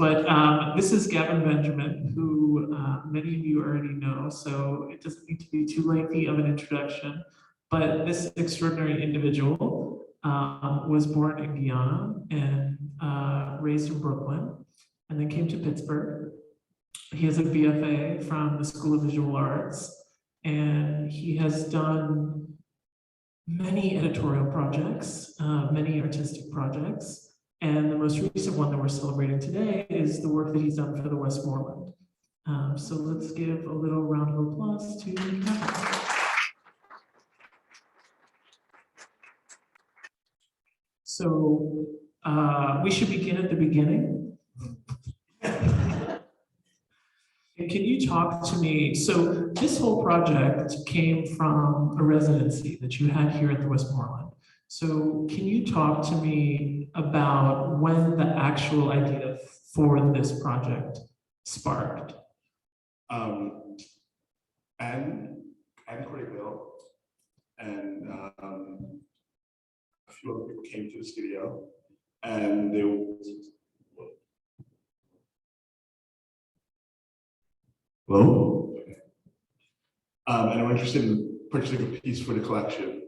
but this is Gavin Benjamin, who many of you already know, so it doesn't need to be too lengthy of an introduction. But this extraordinary individual was born in Guyana and raised in Brooklyn, and then came to Pittsburgh. He has a BFA from the School of Visual Arts, and he has done many editorial projects, many artistic projects. And the most recent one that we're celebrating today is the work that he's done for the Westmoreland. So let's give a little round of applause to Gavin. So we should begin at the beginning. Can you talk to me? So this whole project came from a residency that you had here at the Westmoreland. So can you talk to me about when the actual idea for this project sparked? And Coreyville and a few other people came to the studio, and they hello? Okay. And were interested in purchasing a piece for the collection.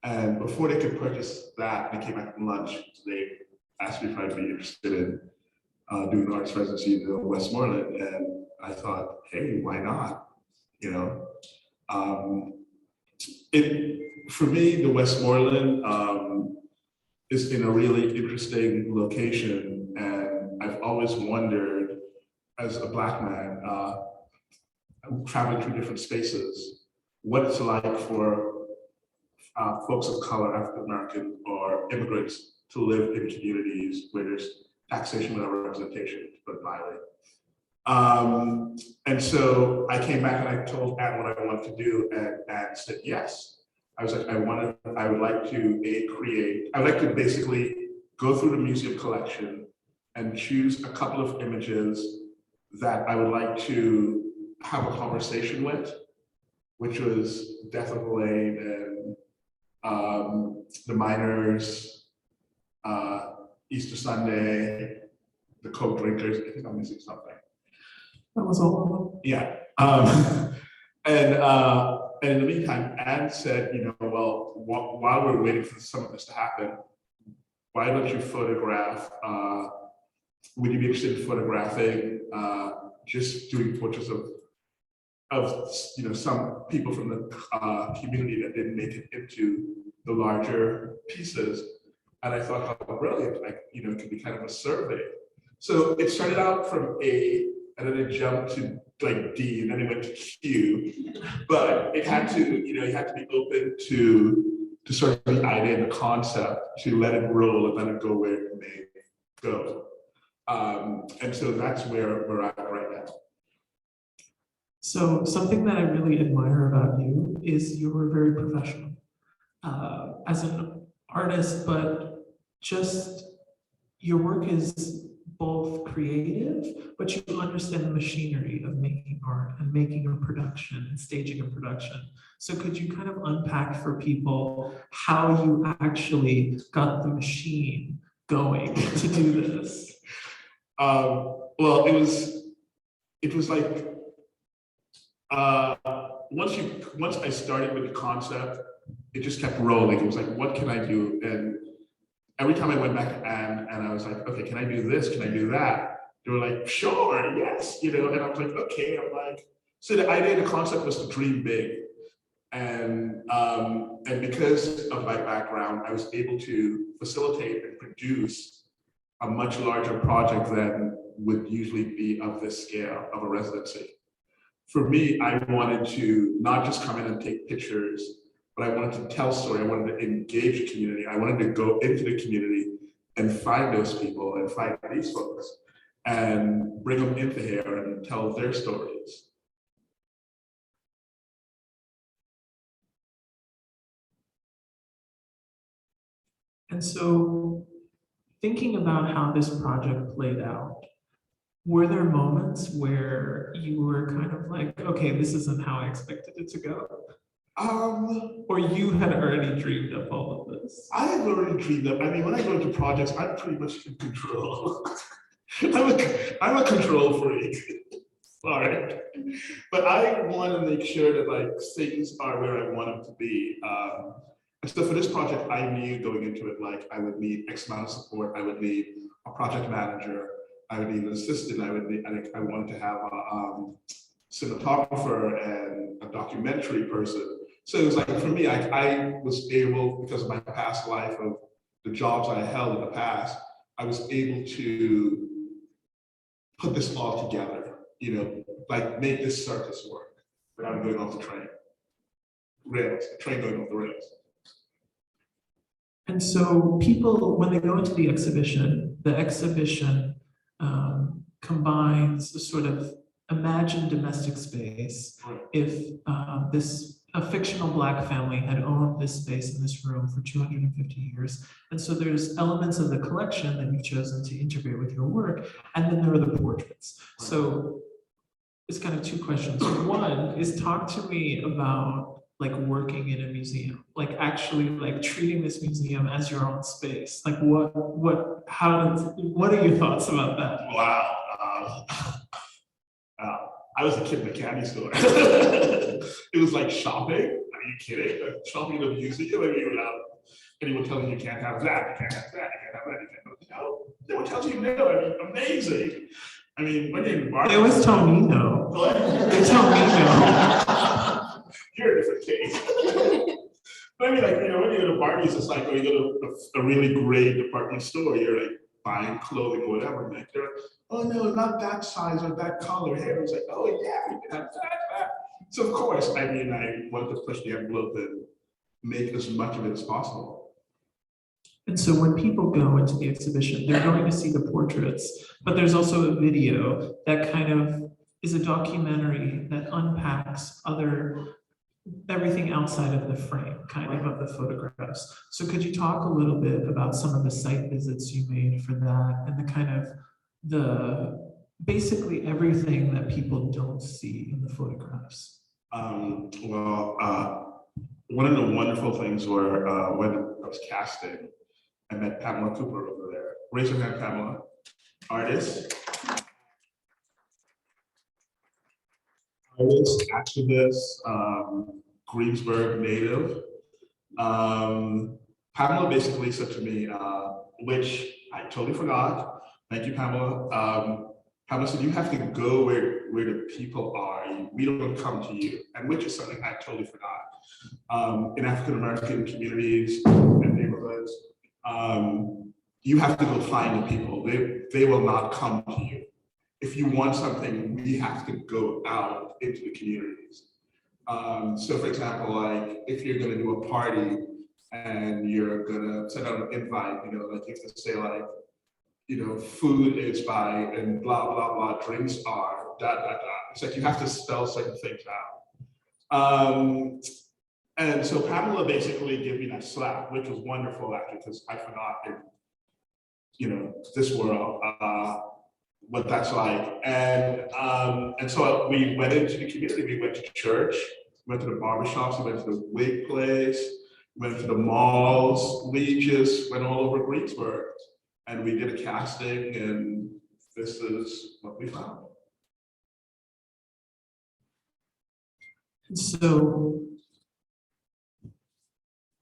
And before they could purchase that, they came back from lunch. They asked me if I'd be interested in doing an arts residency in the Westmoreland. And I thought, hey, why not? You know, for me, the Westmoreland is in a really interesting location. And I've always wondered, as a Black man, traveling through different spaces, what it's like for folks of color, African American, or immigrants to live in communities where there's taxation without representation, to put it mildly. And so I came back and I told Anne what I wanted to do, and Anne said yes. I was like, I would like to basically go through the museum collection and choose a couple of images that I would like to have a conversation with, which was Death of the Lane and the Miners, Easter Sunday, the Coke drinkers. I think I'm missing something. That was all of them. Yeah. And in the meantime, Anne said, you know, well, while we're waiting for some of this to happen, why don't you photograph? Would you be interested in photographing, just doing portraits of you know, some people from the community that didn't make it into the larger pieces? And I thought, how brilliant, like, you know, it could be kind of a survey. So it started out from A, and then it jumped to like D, and then it went to Q. But it had to, you know, you had to be open to sort of the idea and the concept, to let it roll and let it go where it may go. And so that's where we're at right now. So something that I really admire about you is you're very professional as an artist, but just your work is both creative, but you understand the machinery of making art and making a production and staging a production. So could you kind of unpack for people how you actually got the machine going to do this? Well, it was like, once I started with the concept, it just kept rolling. It was like, what can I do? And every time I went back to Anne and I was like, okay, can I do this? Can I do that? They were like, sure, yes, you know, and I was like, okay. I'm like, so the idea, the concept was to dream big. And because of my background, I was able to facilitate and produce a much larger project than would usually be of this scale of a residency. For me, I wanted to not just come in and take pictures, but I wanted to tell story. I wanted to engage the community. I wanted to go into the community and find those people and find these folks and bring them into here and tell their stories. And so thinking about how this project played out, were there moments where you were kind of like, okay, this isn't how I expected it to go? Or you had already dreamed up all of this? I had already dreamed up. I mean, when I go into projects, I'm pretty much in control. I'm a control freak. All right. But I want to make sure that like things are where I want them to be. And so for this project, I knew going into it, like I would need X amount of support. I would need a project manager. I would need an assistant. I wanted to have a cinematographer and a documentary person. So it was like, for me, I was able, because of my past life of the jobs I held in the past, I was able to put this all together, like make this circus work without going off the train going off the rails. And so people, when they go into the exhibition combines a sort of imagined domestic space. Right. If a fictional Black family had owned this space in this room for 250 years. And so there's elements of the collection that you've chosen to integrate with your work. And then there are the portraits. Right. So it's kind of two questions. One is, talk to me about like working in a museum, like actually like treating this museum as your own space. Like what are your thoughts about that? Wow. I was a kid in the candy store. It was like shopping. Are you kidding? Like shopping in a museum, anyone telling you can't have that, you can't have that, you can't have that, you can't have that. No, no one tells you no. I mean, amazing. I mean, when you're in Barbie, they always tell me no. What? They tell me no. You're a different case. But I mean, like, when you go to Barbie's, it's like, when you go to a really great department store, you're like buying clothing or whatever. And like, they're like, oh no, not that size or that color. Here, it's like, oh yeah, we can have that. So of course, I mean, I wanted to push the envelope and make as much of it as possible. And so when people go into the exhibition, they're going to see the portraits, but there's also a video that kind of is a documentary that unpacks everything outside of the frame, kind of the photographs. So could you talk a little bit about some of the site visits you made for that and the kind of basically everything that people don't see in the photographs? One of the wonderful things were when I was casting, I met Pamela Cooper over there. Raise your hand, Pamela. Artist, activist, Greensburg native. Pamela basically said to me, which I totally forgot. Thank you, Pamela. Pamela said, you have to go where the people are. We don't come to you, and which is something I totally forgot. In African-American communities and neighborhoods, you have to go find the people. They will not come to you. If you want something, we have to go out into the communities. So for example, like if you're gonna do a party and you're gonna send out an invite, like you have to say like, food is by and blah, blah, blah, drinks are, It's like you have to spell certain things out. And so Pamela basically gave me that slap, which was wonderful actually, because I forgot in, this world, what that's like. And so we went into the community, we went to church, went to the barbershops, we went to the wig place, went to the malls, we just went all over Greensburg. And we did a casting, and this is what we found. So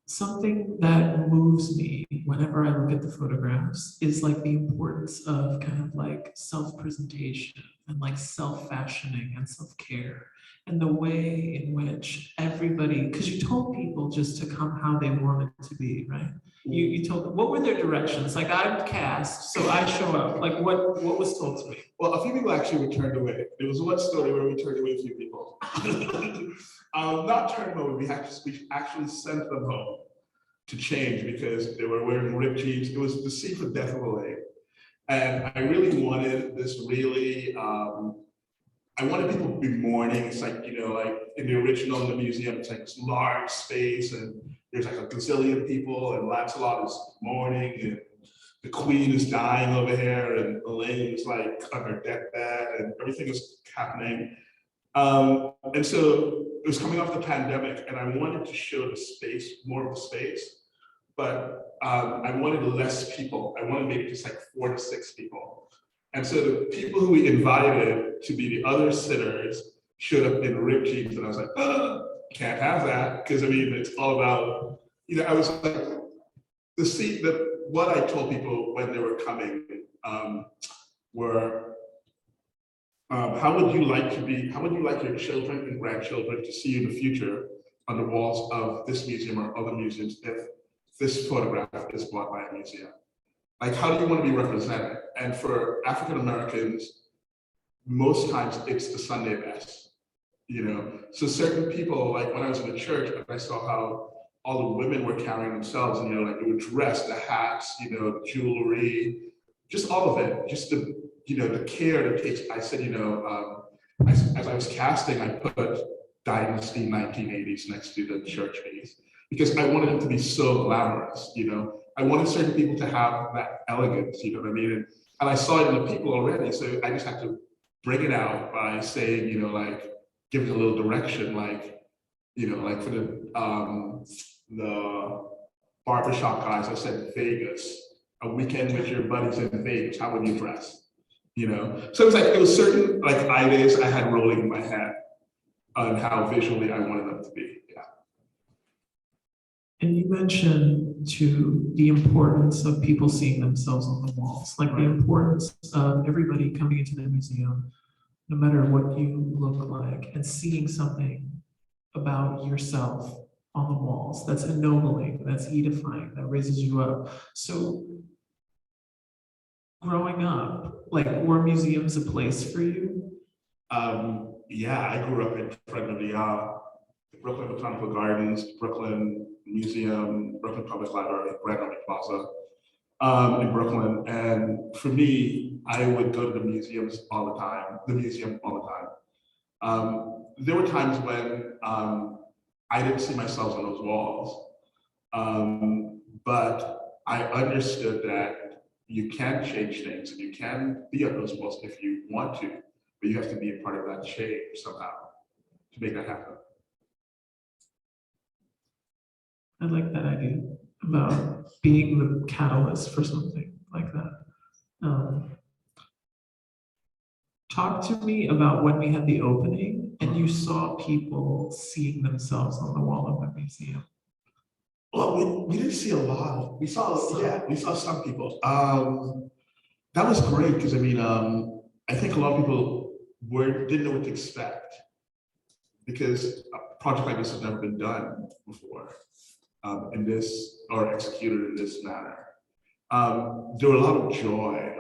something that moves me whenever I look at the photographs is like the importance of kind of like self-presentation and like self-fashioning and self-care, and the way in which everybody, because you told people just to come how they wanted to be, right? You told them, what were their directions? Like, I'm cast, so I show up. Like, what was told to me? Well, a few people actually were turned away. There was one story where we turned away a few people. Not turned away, we actually sent them home to change because they were wearing ripped jeans. It was the scene for Death of a Lake. And I really wanted this really, I wanted people to be mourning. It's like, like in the original in the museum, it's like this large space and there's like a gazillion people and Lancelot is mourning and the queen is dying over here and Elaine is like on her deathbed and everything is happening. And so it was coming off the pandemic and I wanted to show the space, more of the space, but I wanted less people. I wanted maybe just like 4 to 6 people. And so the people who we invited to be the other sitters showed up in ripped jeans, and I was like, can't have that, because I mean, it's all about, I was like, what I told people when they were coming were, how would you like your children and grandchildren to see you in the future on the walls of this museum or other museums if this photograph is bought by a museum? Like, how do you want to be represented? And for African Americans, most times it's the Sunday best, So certain people, like when I was in the church, I saw how all the women were carrying themselves, and like they were dressed, the hats, the jewelry, just all of it, just the care that takes. I said, as I was casting, I put Dynasty 1980s next to the church piece because I wanted it to be so glamorous, I wanted certain people to have that elegance, you know what I mean? And I saw it in the people already, so I just had to bring it out by saying, like giving a little direction, like for the barbershop guys, I said Vegas, a weekend with your buddies in Vegas, how would you dress? So it was certain like ideas I had rolling in my head on how visually I wanted them to be. Yeah. And you mentioned to the importance of people seeing themselves on the walls, like the importance of everybody coming into the museum, no matter what you look like, and seeing something about yourself on the walls. That's ennobling, that's edifying, that raises you up. So growing up, like, were museums a place for you? Yeah, I grew up in front of the Brooklyn Botanical Gardens, Brooklyn Museum, Brooklyn Public Library, Grand Army Plaza in Brooklyn. And for me, I would go to the museum all the time. There were times when I didn't see myself on those walls, but I understood that you can change things and you can be on those walls if you want to, but you have to be a part of that change somehow to make that happen. I like that idea about being the catalyst for something like that. Talk to me about when we had the opening and you saw people seeing themselves on the wall of the museum. Well, we didn't see a lot. We saw some people. That was great because I think a lot of people didn't know what to expect because a project like this has never been done before in this or executed in this manner. There were a lot of joy.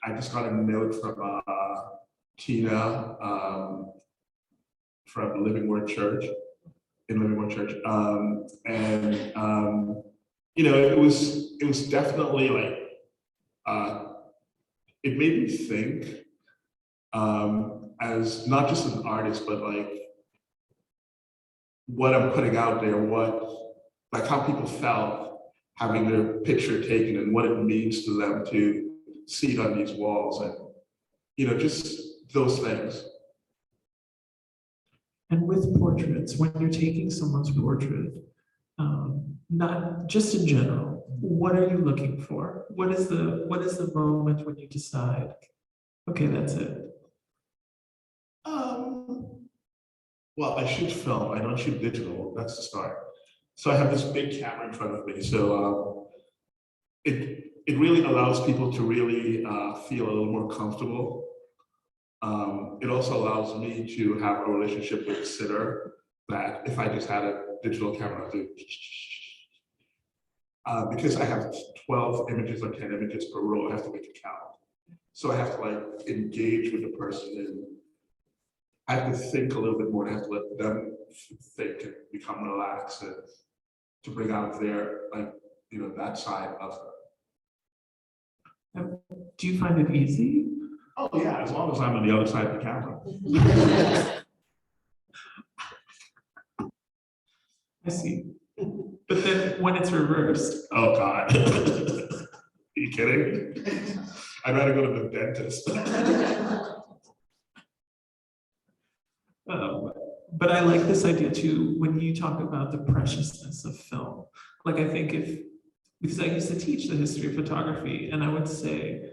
I just got a note from Tina from Living Word Church. It was definitely like it made me think as not just an artist, but like what I'm putting out there, like how people felt having their picture taken and what it means to them to see it on these walls and just those things. And with portraits, when you're taking someone's portrait, not just in general, what are you looking for? What is the moment when you decide, okay, that's it? Well, I shoot film. I don't shoot digital. That's the start. So I have this big camera in front of me. So it really allows people to really feel a little more comfortable. It also allows me to have a relationship with the sitter that if I just had a digital camera, I'd do because I have 12 images or 10 images per row, I have to make it count. So I have to like engage with the person and I have to think a little bit more and I have to let them think and become relaxed and to bring out their that side of them. Do you find it easy? Oh yeah, as long as I'm on the other side of the camera. I see. But then when it's reversed. Oh God. Are you kidding? I'd rather go to the dentist. But I like this idea too, when you talk about the preciousness of film. Like I think because I used to teach the history of photography and I would say,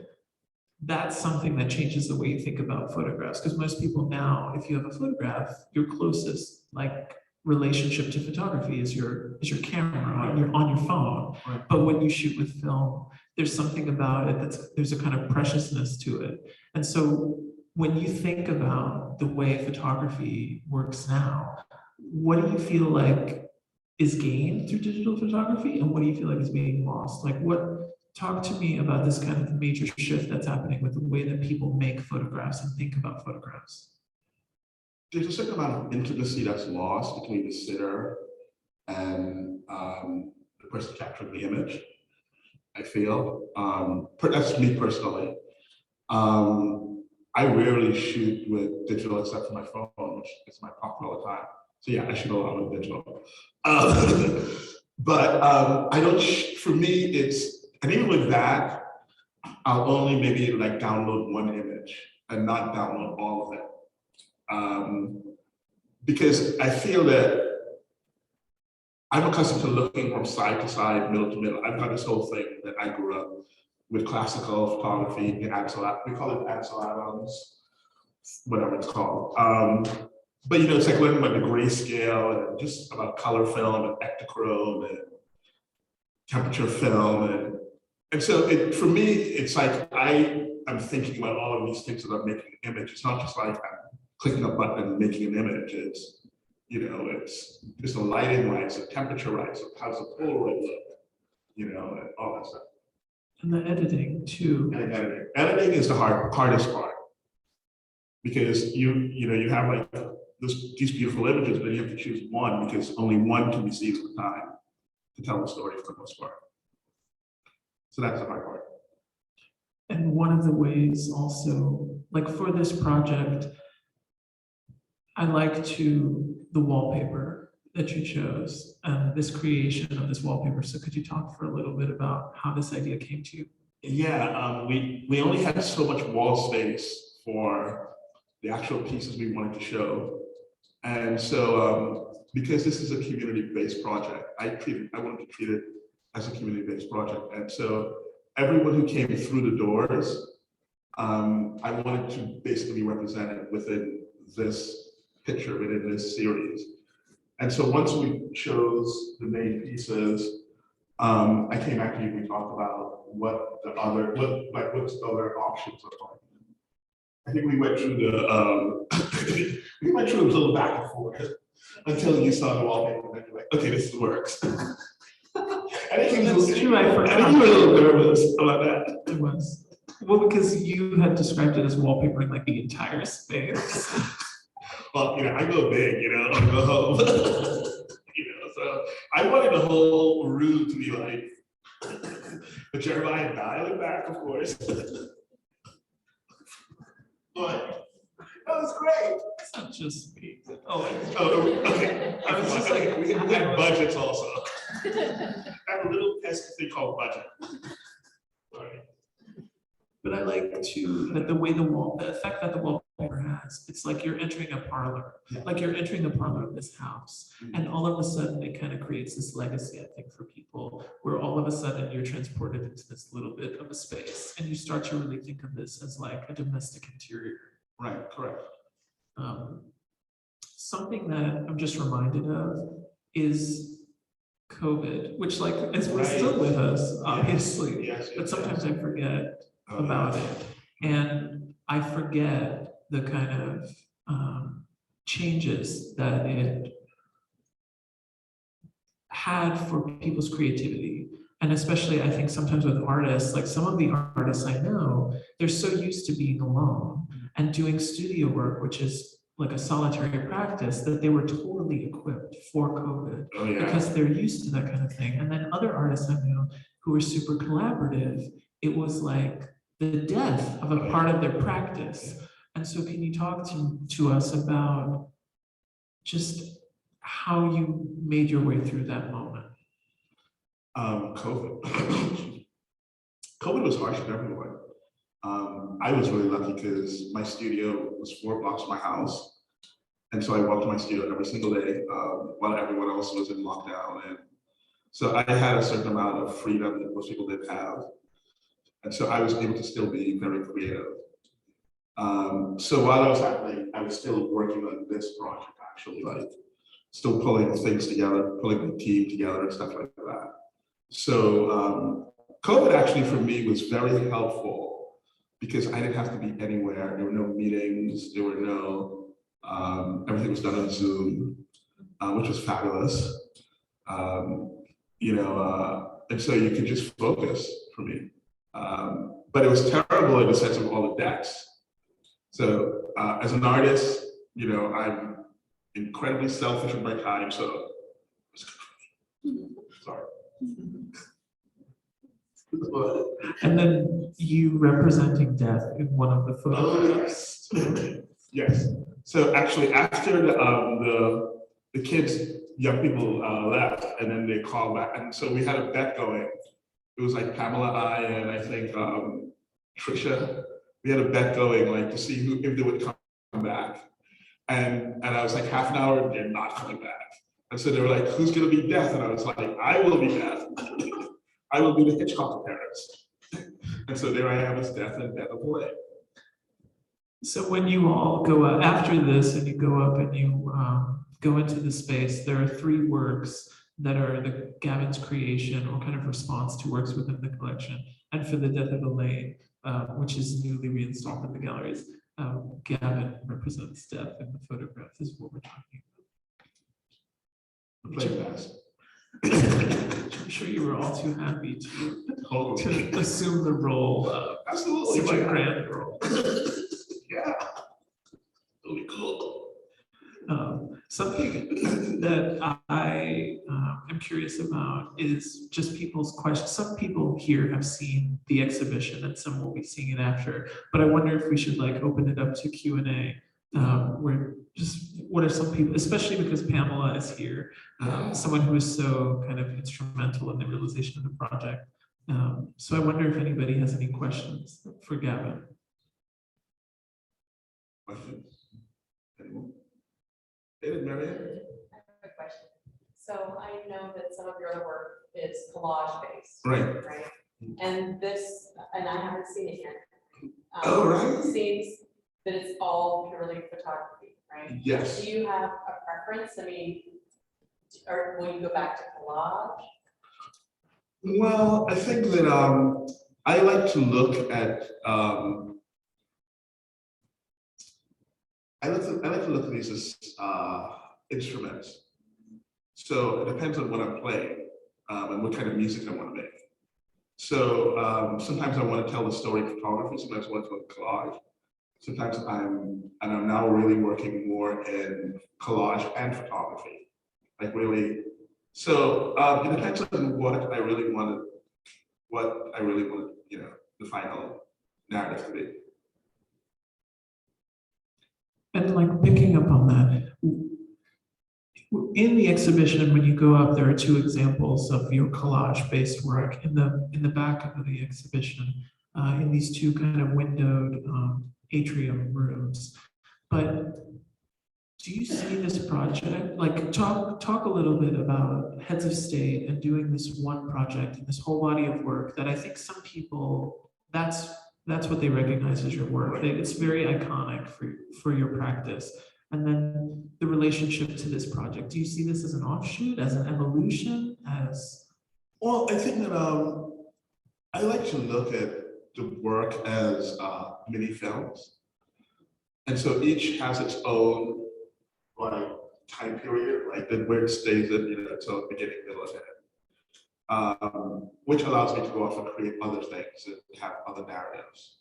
that's something that changes the way you think about photographs. Because most people now, if you have a photograph, your closest like relationship to photography is your camera on your phone. Right. But when you shoot with film, there's something about it there's a kind of preciousness to it. And so when you think about the way photography works now, what do you feel like is gained through digital photography, and what do you feel like is being lost? Like talk to me about this kind of major shift that's happening with the way that people make photographs and think about photographs. There's a certain amount of intimacy that's lost between the sitter and the person capturing the image, I feel. That's me personally. I rarely shoot with digital except for my phone, which is my pocket all the time. So yeah, I shoot a lot with digital. But I don't, for me, and even with that, I'll only maybe like download one image and not download all of it. Because I feel that I'm accustomed to looking from side to side, middle to middle. I've got this whole thing that I grew up with classical photography in Ansel, we call it Ansel Adams, whatever it's called. But it's like learning about the grayscale and just about color film and Ektachrome and temperature film. And so for me, it's like I'm thinking about all of these things that I'm making an image. It's not just like I'm clicking a button and making an image. It's the lighting right, it's the temperature right, so how's the Polaroid look, and all that stuff. And the editing too. And editing is the hardest part, because you have like these beautiful images, but you have to choose one because only one can be seen at a time to tell the story for the most part. So that's the hard part. And one of the ways also, like for this project, I like the wallpaper that you chose and this creation of this wallpaper. So could you talk for a little bit about how this idea came to you? Yeah, we only had so much wall space for the actual pieces we wanted to show. And so because this is a community-based project, I wanted to treat it as a community-based project. And so everyone who came through the doors, I wanted to basically be represented within this picture, within this series. And so once we chose the main pieces, I came back to you and we talked about what's the other options look like. I think we went through we went through a little back and forth until you saw the wallpaper and you're like, okay, this works. I think you were a little nervous about that. It was. Well, because you had described it as wallpapering like the entire space. Well, I go big, I go home. So I wanted the whole room to be like, but Jeremiah dialed it back, of course. But that was great. It's not just me. Oh, okay. I was just like, we have budgets also. I have a little pesky thing called budget. Sorry. But I like that the effect that the wallpaper has, it's like you're entering a parlor, like you're entering the parlor of this house. And all of a sudden it kind of creates this legacy, I think, for people, where all of a sudden you're transported into this little bit of a space and you start to really think of this as like a domestic interior. Right, correct. Something that I'm just reminded of is COVID, which is still with us, obviously, but sometimes I forget about it. And I forget the kind of changes that it had for people's creativity. And especially, I think sometimes with artists, like some of the artists I know, they're so used to being alone and doing studio work, which is like a solitary practice, that they were totally equipped for COVID because they're used to that kind of thing. And then other artists I know who were super collaborative, it was like the death of a part of their practice. And so can you talk to us about just how you made your way through that moment? COVID. COVID was harsh for everyone. I was really lucky because my studio was 4 blocks from my house. And so I walked to my studio every single day while everyone else was in lockdown. And so I had a certain amount of freedom that most people didn't have. And so I was able to still be very creative. So while that was happening, I was still working on this project, actually, like still pulling things together, pulling the team together and stuff like that. So COVID actually for me was very helpful because I didn't have to be anywhere. There were no meetings, there were no, everything was done on Zoom, which was fabulous. And so you could just focus for me. But it was terrible in the sense of all the decks. So as an artist, I'm incredibly selfish with my time, so sorry. And then you representing death in one of the photographs. Yes. So actually, after the kids, young people left, and then they called back, and so we had a bet going. It was like Pamela, I, and I think Trisha. We had a bet going, like to see if they would come back, and I was like, half an hour, they're not coming back. And so they were like, who's gonna be Death? And I was like, I will be Death. I will be the Hitchcock appearance. And so there I am as Death and Death of the Lake. So when you all go up after this and you go up and you go into the space, there are 3 works that are the Gavin's creation or kind of response to works within the collection. And for the Death of Elaine, which is newly reinstalled in the galleries, Gavin represents death in the photograph is what we're talking about. Play fast. I'm sure you were all too happy to assume the role of Absolutely. such a grand role. Yeah. It'll be cool. Something that I am curious about is just people's questions. Some people here have seen the exhibition and some will be seeing it after, but I wonder if we should like open it up to Q&A where just what are some people, especially because Pamela is here, someone who is so kind of instrumental in the realization of the project. So I wonder if anybody has any questions for Gavin. Questions? Anyone? David, Marianne? I have a question. So I know that some of your other work is collage based. Right. Right. And this, and I haven't seen it yet. Oh, right. Seems that it's all purely photography, right? Yes. Do you have a preference? I mean, or will you go back to collage? Well, I think that I like to look at I like to look at these as instruments. So it depends on what I'm playing and what kind of music I want to make. So sometimes I want to tell the story in photography, sometimes I want to tell the collage. Sometimes I'm now really working more in collage and photography. Like really, so it depends on what I really want, the final narrative to be. And like picking up on that, in the exhibition, when you go up, there are 2 examples of your collage-based work in the back of the exhibition, in these 2 kind of windowed atrium rooms. But do you see this project, like talk a little bit about heads of state and doing this one project and this whole body of work that I think some people, that's what they recognize as your work. It's very iconic for your practice. And then the relationship to this project. Do you see this as an offshoot, as an evolution, as? Well, I think that I like to look at the work as mini films. And so each has its own like time period, like where it stays in, until beginning, middle, and end. Which allows me to go off and create other things and have other narratives.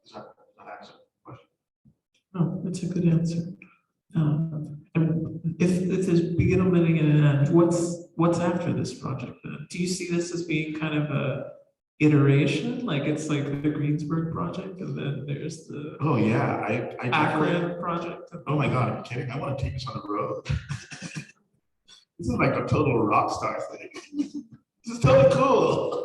Is that an answer? Oh, that's a good answer. And if there's beginning, middle, and end, what's after this project then? Do you see this as being kind of a iteration, like it's like the Greensburg project, and then there's the I Akron project? Oh my God, are you kidding? I want to take this on the road. This is like a total rock star thing. This is totally cool.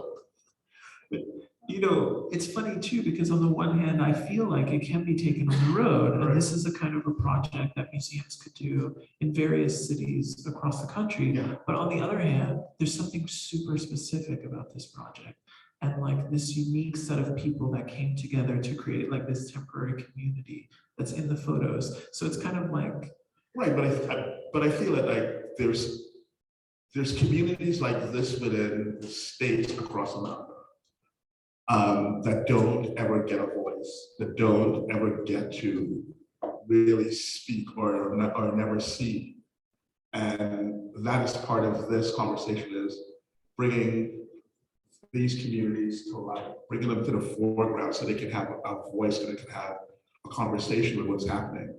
It's funny too, because on the one hand, I feel like it can be taken on the road. And Right. this is a kind of a project that museums could do in various cities across the country. Yeah. But on the other hand, there's something super specific about this project. and like this unique set of people that came together to create like this temporary community that's in the photos. So it's kind of like, right, but I feel that like there's communities like this within the states across America that don't ever get a voice, that don't ever get to really speak or never see. And that is part of this conversation, is bringing these communities to light, bringing them to the foreground so they can have a voice, so they can have a conversation with what's happening.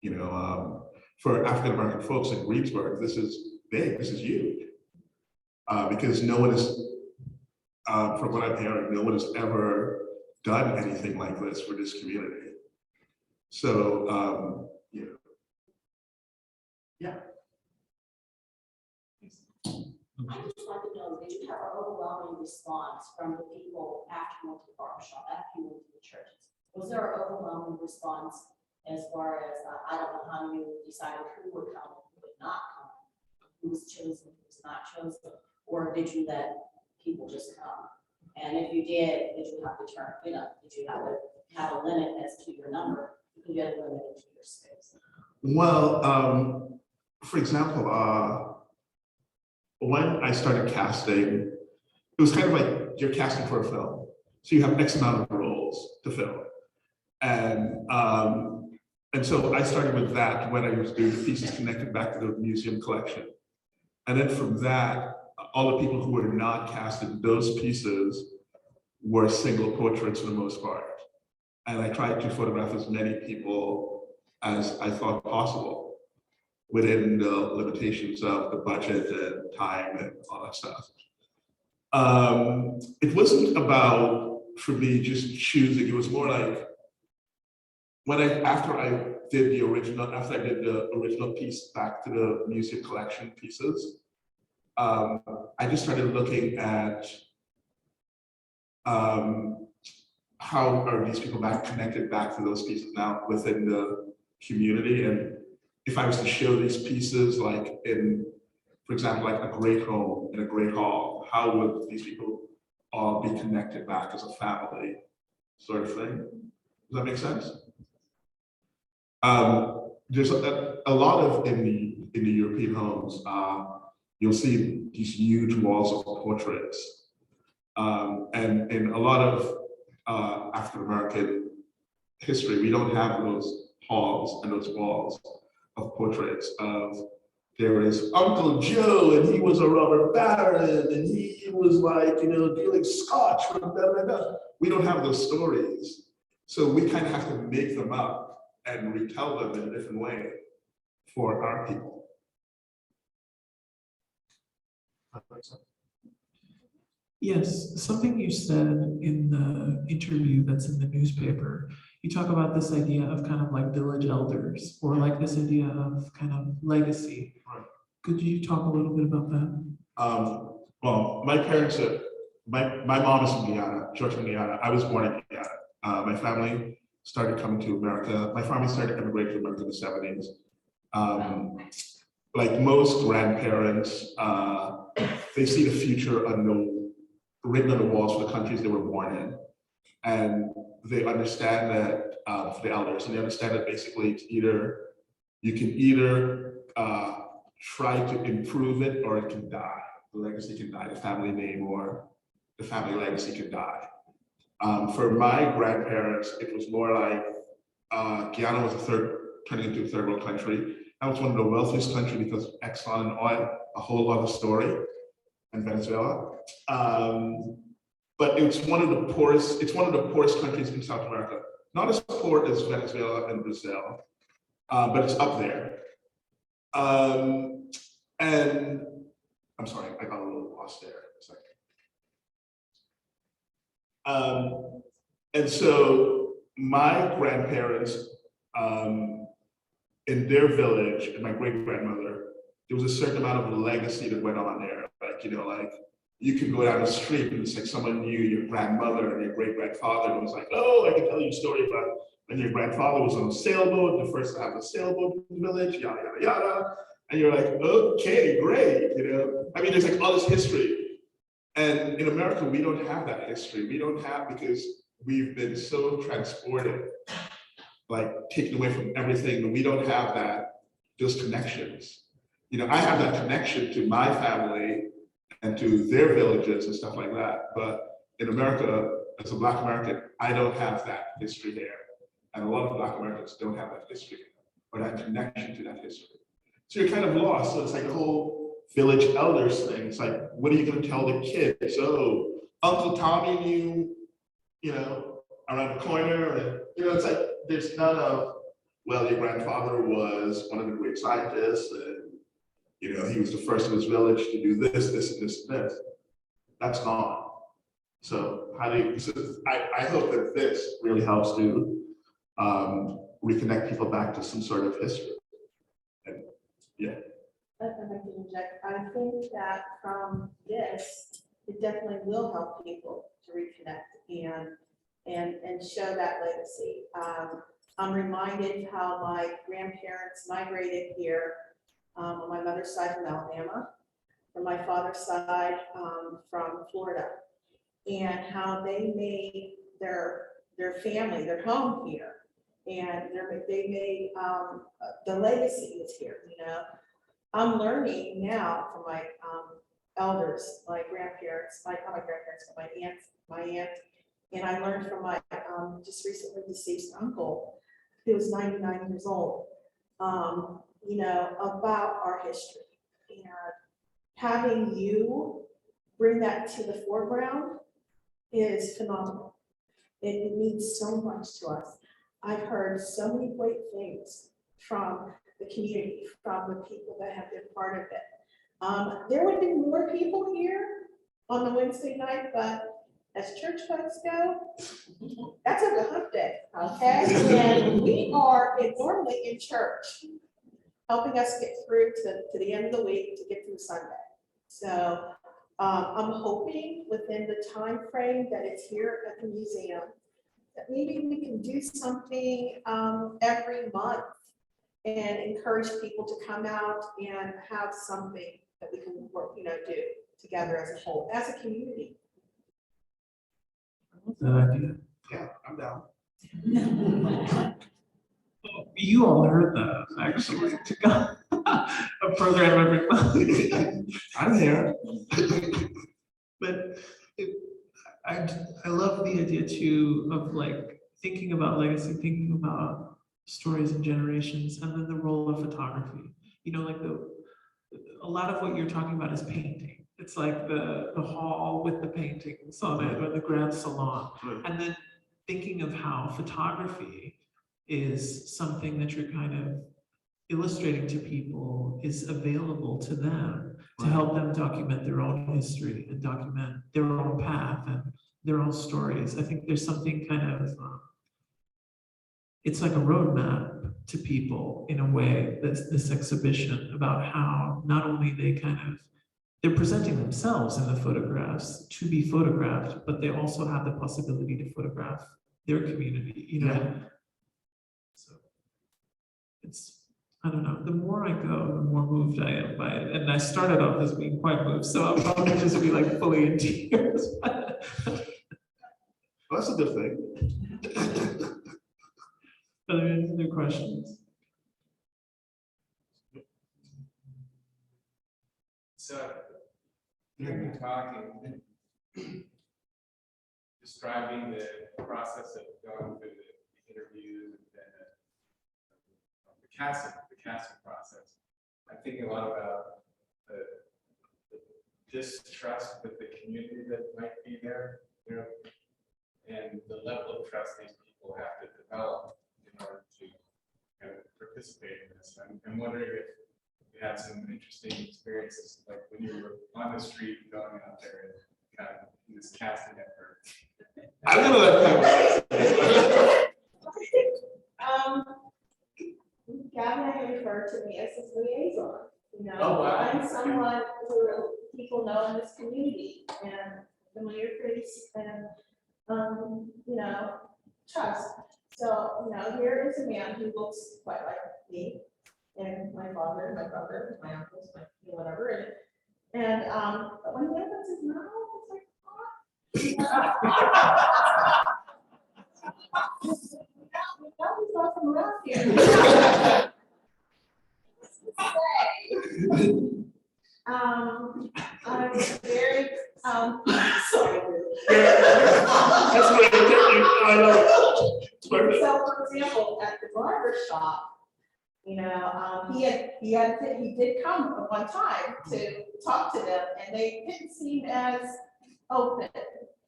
You know, for African-American folks in Greensburg, this is big, this is huge. Because no one is, from what I'm hearing, no one has ever done anything like this for this community. So, you know. Yeah. I just like to know, did you have an overwhelming response from the people after you went to the barbershop, after you went to the churches? Was there an overwhelming response as far as, I don't know how you decided who would come, who would not come, who was chosen, who was not chosen, or did you let people just come? And if you did you have to turn, you know, did you have a limit as to your number? You can get a limit to your space. Well, for example, when I started casting, it was kind of like you're casting for a film. So you have X amount of roles to fill. And so I started with that when I was doing pieces connected back to the museum collection. And then from that, all the people who were not cast in those pieces were single portraits for the most part. And I tried to photograph as many people as I thought possible within the limitations of the budget and time and all that stuff. It wasn't about, for me, just choosing. It was more like after I did the original piece back to the museum collection pieces, I just started looking at how are these people connected back to those pieces now within the community. And if I was to show these pieces like in, for example, like a great home in a great hall, how would these people all be connected back as a family sort of thing? Does that make sense? There's a lot of, in the European homes, you'll see these huge walls of portraits. And in a lot of African-American history, we don't have those halls and those walls of portraits of, there is Uncle Joe and he was a robber baron and he was like, you know, dealing scotch from da, da, da. We don't have those stories. So we kind of have to make them up and retell them in a different way for our people. yes, something you said in the interview that's in the newspaper, you talk about this idea of kind of like village elders, or like this idea of kind of legacy. Right. Could you talk a little bit about that? Well, my parents, my mom is from Guyana, Georgia, Guyana. I was born in Guyana. My family started coming to America. My family started immigrating to America in the 70s. Like most grandparents, they see the future written on the walls for the countries they were born in. And they understand that, for the elders, and they understand that basically it's you can either try to improve it or it can die. The legacy can die, the family name or the family legacy can die. For my grandparents, it was more like Guyana was turning into a third world country. That was one of the wealthiest countries because of Exxon and oil, a whole other story, and Venezuela. But it's one of the poorest countries in South America. Not as poor as Venezuela and Brazil, but it's up there. And I'm sorry, I got a little lost there. And so my grandparents, in their village, and my great-grandmother, there was a certain amount of legacy that went on there. Like, you know, like you could go down the street and it's like someone knew your grandmother and your great-grandfather, and it was like, oh, I can tell you a story about when your grandfather was on a sailboat, the first to have a sailboat in the village, yada, yada, yada. And you're like, okay, great, you know? I mean, there's like all this history. And in America, we don't have that history. We don't have, because we've been so transported, like taken away from everything, that we don't have those connections. You know, I have that connection to my family and to their villages and stuff like that. But in America, as a Black American, I don't have that history there. And a lot of Black Americans don't have that history or that connection to that history. So you're kind of lost. So it's like the whole village elders thing. It's like, what are you going to tell the kids? Oh, Uncle Tommy knew, you know, around the corner. And, you know, it's like, there's none of, well, your grandfather was one of the great scientists, and, you know, he was the first of his village to do this, this, and this, and this. That's gone. So how do you, so I hope that this really helps to reconnect people back to some sort of history. And yeah. I'd like to interject. I think that from this, it definitely will help people to reconnect and show that legacy. I'm reminded how my grandparents migrated here on my mother's side from Alabama, from my father's side from Florida, and how they made their family, their home here, and they made the legacy is here. You know, I'm learning now from my elders, my grandparents, not my grandparents, but my aunt, and I learned from my just recently deceased uncle, who was 99 years old, you know, about our history. And having you bring that to the foreground is phenomenal. It means so much to us. I've heard so many great things from the community, from the people that have been part of it. There would be more people here on the Wednesday night, but as church folks go, that's a hump day, okay? And we are normally in church, helping us get through to the end of the week to get through Sunday. So I'm hoping within the time frame that it's here at the museum, that maybe we can do something every month and encourage people to come out and have something that we can work, you know, do together as a whole, as a community. That idea. Yeah, I'm down. You all heard that, actually, to go a program every month. I'm here. But I love the idea too of like thinking about legacy, thinking about stories and generations, and then the role of photography. You know, like a lot of what you're talking about is painting. It's like the hall with the paintings on it, or the grand salon. And then thinking of how photography is something that you're kind of illustrating to people, is available to them to help them document their own history and document their own path and their own stories. I think there's something kind of, it's like a roadmap to people in a way, this exhibition, about how not only they're presenting themselves in the photographs to be photographed, but they also have the possibility to photograph their community, you know? Yeah. So it's, I don't know, the more I go, the more moved I am by it. And I started off as being quite moved, so I'll probably just be like fully in tears. Well, that's a good thing. Are there any other questions? So, hearing you talking, describing the process of going through the interviews and then the casting process, I'm thinking a lot about the distrust with the community that might be there, you know, and the level of trust these people have to develop in order to kind of participate in this. I'm wondering if you had some interesting experiences, like when you were on the street going out there and kind of in this casting effort. I'm gonna let Pamela. Gavin and I refer to me as his liaison. You know, Oh, wow. I'm someone who people know in this community and familiar face and you know, trust. So, you know, here is a man who looks quite like me and my father, my brother, my uncles, my whatever. And but when he opens his mouth, it's I'm very, sorry. That's what I know. It's perfect. So, for example, at the barber shop, you know, he did come at one time to talk to them, and they didn't seem as open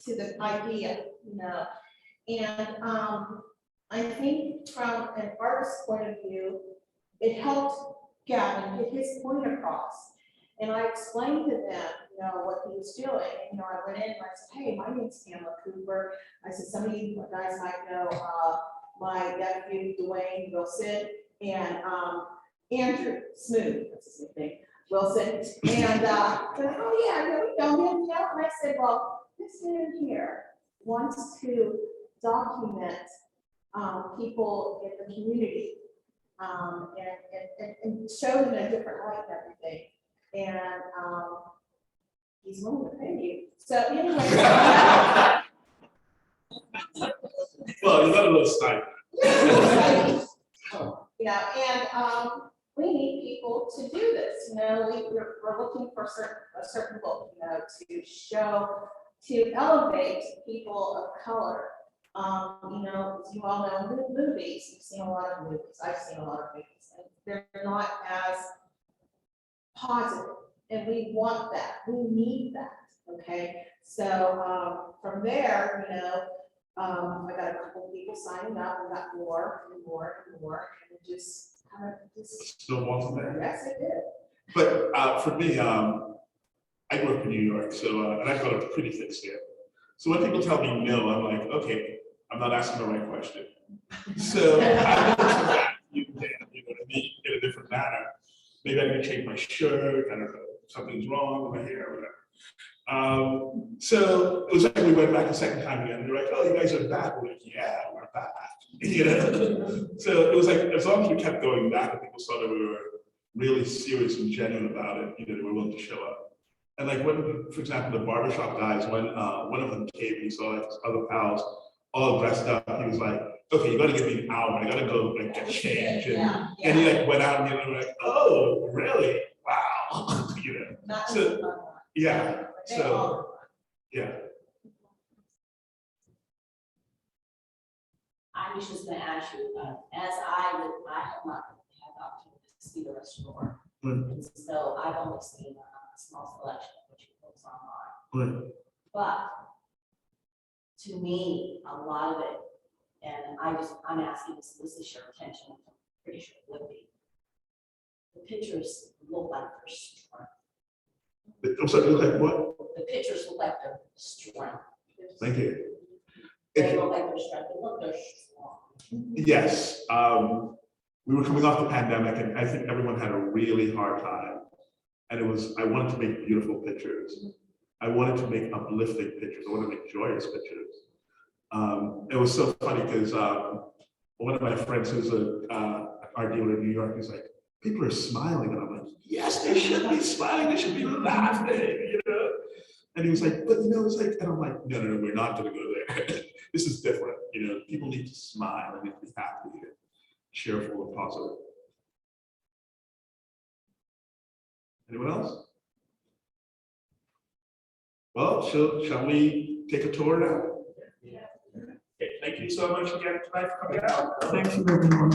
to the idea, you know. And I think from an artist's point of view, it helped Gavin get his point across. And I explained to them, you know, what he was doing. And, you know, I went in and I said, hey, my name's Pamela Cooper. I said, some of you guys might know my nephew, Dwayne Wilson, and Andrew Smooth, that's his nickname, Wilson. And said, oh yeah, we know him, you know. And I said, well, this man here wants to document people in the community and show them in a different light and everything. And he's willing to pay you. So anyway. Well, you got a little style. You know, and we need people to do this. You know, we're looking for a certain book, you know, to show, to elevate people of color. You know, as you all know, movies, you've seen a lot of movies. I've seen a lot of movies, and they're not as positive, and we want that. We need that. Okay, so from there, you know, I got a couple of people signing up, and got more and more and more, and it just kind of just. Still wants there. Yes, it did. But for me, I grew up in New York, so and I've got a pretty thick skin. So when people tell me no, I'm like, okay, I'm not asking the right question. So I look for that. You know what I mean, in a different manner. Maybe I can change my shirt. I don't know, something's wrong with my hair or whatever. So it was like we went back a second time again. They're like, oh, you guys are back. We're like, yeah, we're back. You know. So it was like, as long as we kept going back, and people saw that we were really serious and genuine about it, you know, they were willing to show up. And like when, for example, the barbershop guys, when one of them came, he saw like his other pals all dressed up. He was like, okay, you gotta give me an hour. I gotta go like get changed. And he like went out and they were like, oh, really? Wow. You know. Not So, fun. yeah. They So all- yeah. I was just gonna ask you, as I have not had the opportunity to see the rest of the work. And so I've only seen a small selection of what you folks online. But to me, a lot of it, and I'm asking this to share attention, I'm pretty sure it would be. The pictures look like they're strength. I'm sorry, look like what? The pictures look like they're strength. Thank you. They look like they're strength, they look they're strong. Yes. We were coming off the pandemic, and I think everyone had a really hard time. And I wanted to make beautiful pictures. I wanted to make uplifting pictures. I wanted to make joyous pictures. It was so funny because one of my friends who's an art dealer in New York is like, people are smiling. And I'm like, yes, they should be smiling. They should be laughing, you know? And he was like, but you know, it's like, and I'm like, no, we're not going to go there. This is different. You know, people need to smile and need to be happy and cheerful and positive. Anyone else? Well, shall we take a tour now? Okay, thank you so much again tonight for coming out. Thank you, everyone.